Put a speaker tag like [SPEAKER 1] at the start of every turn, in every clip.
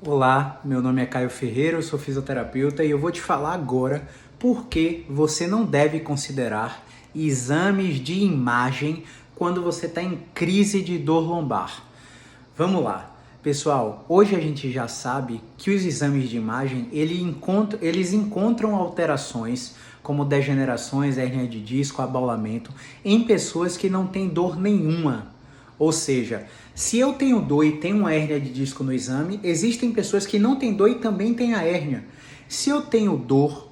[SPEAKER 1] Olá, meu nome é Caio Ferreira, eu sou fisioterapeuta e eu vou te falar agora por que você não deve considerar exames de imagem quando você está em crise de dor lombar. Vamos lá, pessoal, hoje a gente já sabe que os exames de imagem eles encontram alterações como degenerações, hérnia de disco, abaulamento em pessoas que não têm dor nenhuma. Ou seja, se eu tenho dor e tenho uma hérnia de disco no exame, existem pessoas que não têm dor e também têm a hérnia. Se eu tenho dor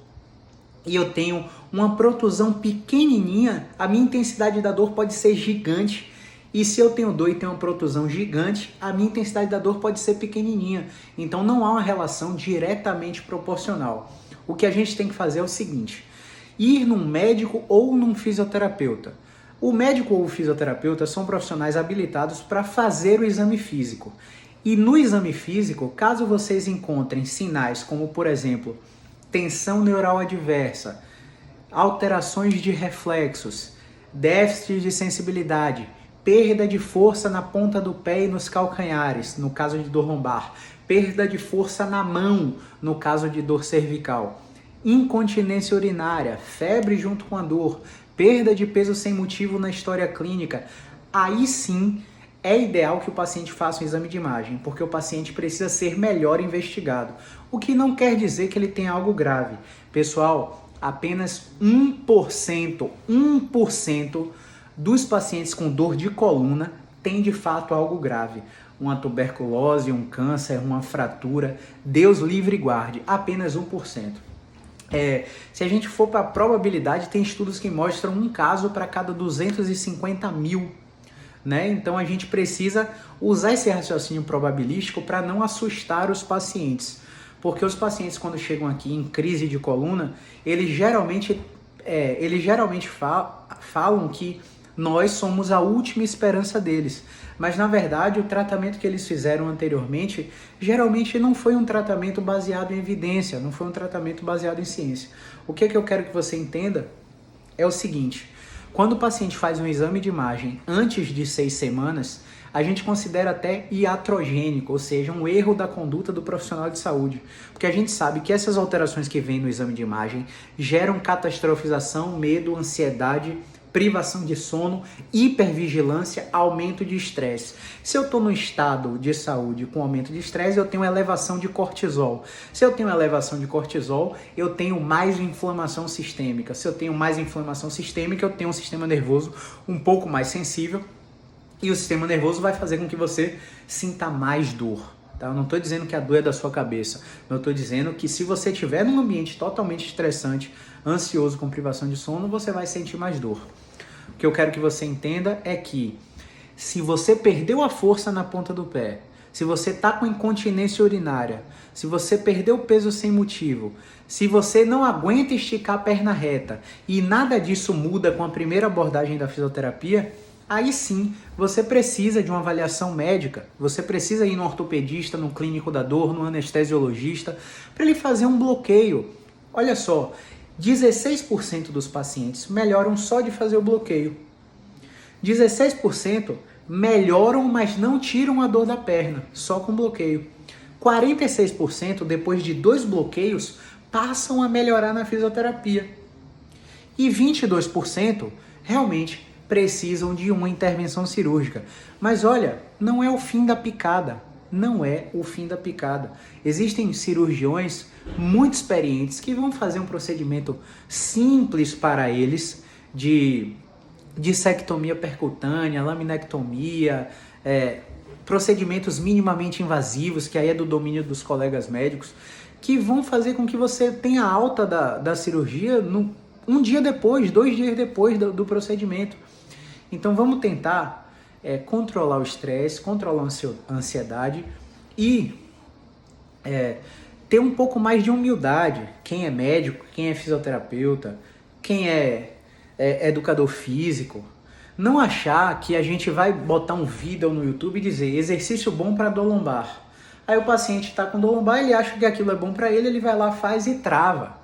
[SPEAKER 1] e eu tenho uma protusão pequenininha, a minha intensidade da dor pode ser gigante. E se eu tenho dor e tenho uma protusão gigante, a minha intensidade da dor pode ser pequenininha. Então não há uma relação diretamente proporcional. O que a gente tem que fazer é o seguinte: ir num médico ou num fisioterapeuta. O médico ou o fisioterapeuta são profissionais habilitados para fazer o exame físico. E no exame físico, caso vocês encontrem sinais como, por exemplo, tensão neural adversa, alterações de reflexos, déficit de sensibilidade, perda de força na ponta do pé e nos calcanhares, no caso de dor lombar, perda de força na mão, no caso de dor cervical, incontinência urinária, febre junto com a dor, perda de peso sem motivo na história clínica, aí sim é ideal que o paciente faça um exame de imagem, porque o paciente precisa ser melhor investigado. O que não quer dizer que ele tenha algo grave. Pessoal, apenas 1% dos pacientes com dor de coluna tem de fato algo grave. Uma tuberculose, um câncer, uma fratura, Deus livre e guarde, apenas 1%. Se a gente for para a probabilidade, tem estudos que mostram um caso para cada 250 mil, né? Então a gente precisa usar esse raciocínio probabilístico para não assustar os pacientes, porque os pacientes, quando chegam aqui em crise de coluna, eles geralmente falam que nós somos a última esperança deles. Mas, na verdade, o tratamento que eles fizeram anteriormente, geralmente não foi um tratamento baseado em evidência, não foi um tratamento baseado em ciência. O que eu quero que você entenda é o seguinte: quando o paciente faz um exame de imagem antes de 6 semanas, a gente considera até iatrogênico, ou seja, um erro da conduta do profissional de saúde. Porque a gente sabe que essas alterações que vêm no exame de imagem geram catastrofização, medo, ansiedade, privação de sono, hipervigilância, aumento de estresse. Se eu estou no estado de saúde com aumento de estresse, eu tenho elevação de cortisol. Se eu tenho elevação de cortisol, eu tenho mais inflamação sistêmica. Se eu tenho mais inflamação sistêmica, eu tenho um sistema nervoso um pouco mais sensível e o sistema nervoso vai fazer com que você sinta mais dor. Tá? Eu não estou dizendo que a dor é da sua cabeça, eu estou dizendo que se você estiver num ambiente totalmente estressante, ansioso, com privação de sono, você vai sentir mais dor. O que eu quero que você entenda é que se você perdeu a força na ponta do pé, se você está com incontinência urinária, se você perdeu peso sem motivo, se você não aguenta esticar a perna reta e nada disso muda com a primeira abordagem da fisioterapia, aí sim você precisa de uma avaliação médica, você precisa ir no ortopedista, no clínico da dor, no anestesiologista, para ele fazer um bloqueio. Olha só, 16% dos pacientes melhoram só de fazer o bloqueio. 16% melhoram, mas não tiram a dor da perna, só com bloqueio. 46% depois de 2 bloqueios passam a melhorar na fisioterapia. E 22% realmente precisam de uma intervenção cirúrgica. Mas olha, não é o fim da picada. Não é o fim da picada. Existem cirurgiões muito experientes que vão fazer um procedimento simples para eles de dissectomia percutânea, laminectomia, procedimentos minimamente invasivos, que aí é do domínio dos colegas médicos, que vão fazer com que você tenha alta da cirurgia um dia depois, 2 dias depois do procedimento. Então vamos tentar controlar o estresse, controlar a ansiedade e ter um pouco mais de humildade. Quem é médico, quem é fisioterapeuta, quem é educador físico, não achar que a gente vai botar um vídeo no YouTube e dizer exercício bom para dor lombar. Aí o paciente está com dor lombar, ele acha que aquilo é bom para ele, ele vai lá, faz e trava.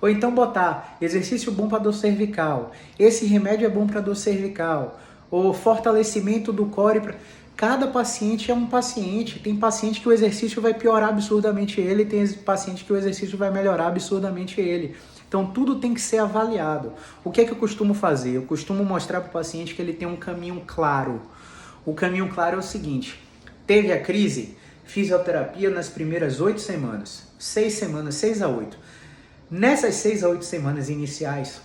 [SPEAKER 1] Ou então botar exercício bom para dor cervical, esse remédio é bom para dor cervical, ou fortalecimento do core. cada paciente é um paciente. Tem paciente que o exercício vai piorar absurdamente ele, tem paciente que o exercício vai melhorar absurdamente ele. Então tudo tem que ser avaliado. O que é que eu costumo fazer? Eu costumo mostrar para o paciente que ele tem um caminho claro. O caminho claro é o seguinte: teve a crise, fisioterapia nas primeiras 8 semanas, 6 semanas, 6 a 8. Nessas 6 a 8 semanas iniciais,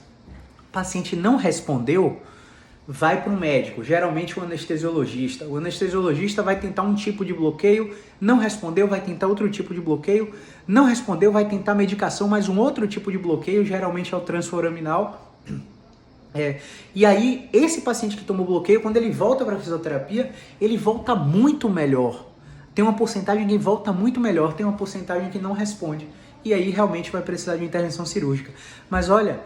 [SPEAKER 1] o paciente não respondeu, vai para um médico, geralmente um anestesiologista. O anestesiologista vai tentar um tipo de bloqueio, não respondeu, vai tentar outro tipo de bloqueio, não respondeu, vai tentar medicação, mas um outro tipo de bloqueio, geralmente é o transforaminal. E aí, esse paciente que tomou bloqueio, quando ele volta para a fisioterapia, ele volta muito melhor. Tem uma porcentagem que volta muito melhor, tem uma porcentagem que não responde. E aí, realmente vai precisar de intervenção cirúrgica. Mas olha,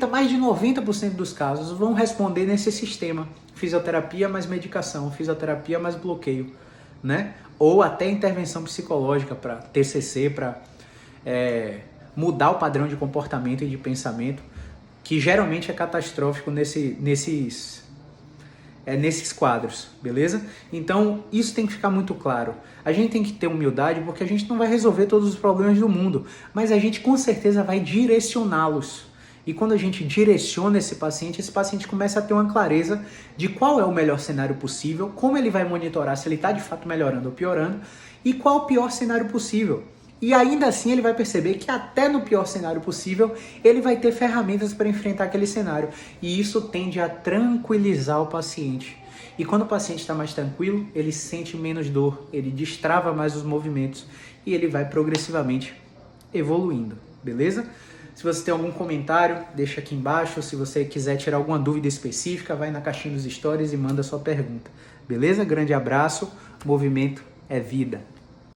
[SPEAKER 1] mais de 90% dos casos vão responder nesse sistema: fisioterapia mais medicação, fisioterapia mais bloqueio, né? Ou até intervenção psicológica para TCC, para mudar o padrão de comportamento e de pensamento, que geralmente é catastrófico nesses quadros, beleza? Então, isso tem que ficar muito claro. A gente tem que ter humildade, porque a gente não vai resolver todos os problemas do mundo, mas a gente com certeza vai direcioná-los. E quando a gente direciona esse paciente começa a ter uma clareza de qual é o melhor cenário possível, como ele vai monitorar se ele está de fato melhorando ou piorando, e qual o pior cenário possível. E ainda assim ele vai perceber que até no pior cenário possível, ele vai ter ferramentas para enfrentar aquele cenário. E isso tende a tranquilizar o paciente. E quando o paciente está mais tranquilo, ele sente menos dor, ele destrava mais os movimentos e ele vai progressivamente evoluindo, beleza? Se você tem algum comentário, deixa aqui embaixo. Se você quiser tirar alguma dúvida específica, vai na caixinha dos stories e manda sua pergunta. Beleza? Grande abraço. Movimento é vida.